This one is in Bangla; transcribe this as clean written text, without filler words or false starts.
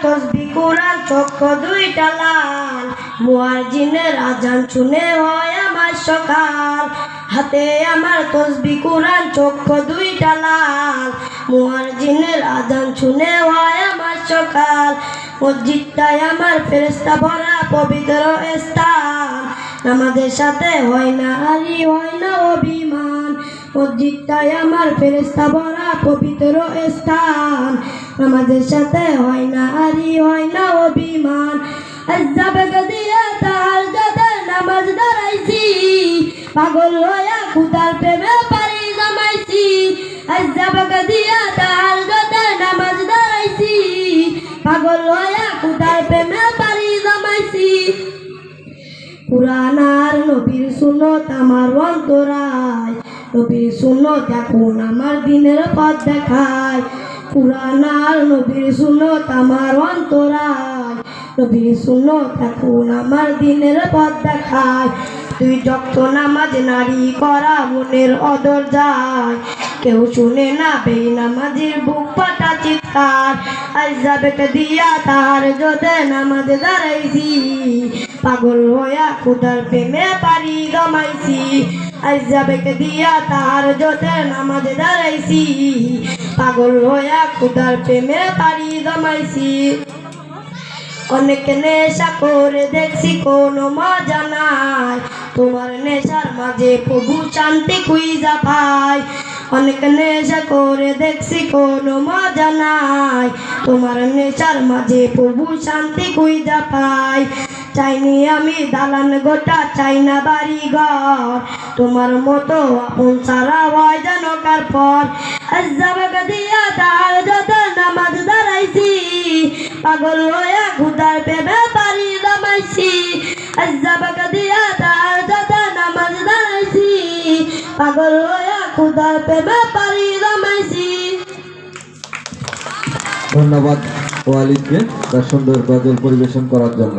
তসবিহ কোরআন চক্ষু দুইটা লাল, মুয়াজ্জিনের আজান শুনে হয় আমার সকাল। হাতে আমার তসবিহ কোরআন চক্ষু দুইটা লাল, মুয়াজ্জিনের আজান শুনে হয় আমার সকাল। মসজিদটাই আমার ফেরেশতা ভরা পবিত্র স্থান, নামাজের সাথে হয় না আরি হয় না অভিমান। মসজিদটাই আমার ফেরেশতা ভরা পবিত্র স্থান, নামাজের সাথে হয় না আরি হয় না অভিমান। আযাবেগ দিয়া তাহাজ্জুদে নামাজ দাঁড়াইছি, পাগল হইয়া খুদার প্রেমে পারি জমাইছি। আযাবেগ দিয়া তাহাজ্জুদে নামাজ দাঁড়াইছি, পাগল হইয়া খুদার প্রেমে পারি জমাইছি। কুরআন আর নবীর সুন্নাত আমার অন্তরায়, নবীর সুন্নাত এখন আমার দিনের পথ দেখায়। কুরআন আর নবীর সুন্নাত আমার অন্তরায়, নবীর সুন্নাত এখন আমার দিনের পথ দেখায়। তুই যত নামাজ নারী করা মনের অদর যায়, কেউ শুনে না বেনামাজির বুক ফাটা চিৎকার। আযাবেগ দিয়া তাহাজ্জুদে নামাজ দাঁড়াইছি, পাগল হইয়া খুদার প্রেমে পারি জমাইছি। আযাবেগ দিয়া তাহাজ্জুদে নামাজ দাঁড়াইছি, পাগল হইয়া খুদার প্রেমে পারি জমাইছি। অনেক নেশা করে দেখছি কোনো মজা নাই, তোমার নেশার মাঝে প্রভু শান্তি খুঁজা পাই। অনেক নেশা করে দেখছি কোনো মজা নাই, তোমার নেশার মাঝে প্রভু শান্তি খুঁজা পাই। চাইনি আমি দালান গোটা, চাই না বাড়ি ঘর, তোমার মতো আপন ছাড়া হয় যেন কার পর। আযাবেগ দিয়া তাহাজ্জুদে নামাজ দাঁড়াইছি, পাগল হইয়া খুদার প্রেমে পারি জমাইছি। আযাবেগ দিয়া তাহাজ্জুদে নামাজ দাঁড়াইছি, পাগল হইয়া খুদার প্রেমে পারি জমাইছি। ধন্যবাদ ওয়ালিদকে তার সুন্দর গজল পরিবেশন করার জন্য।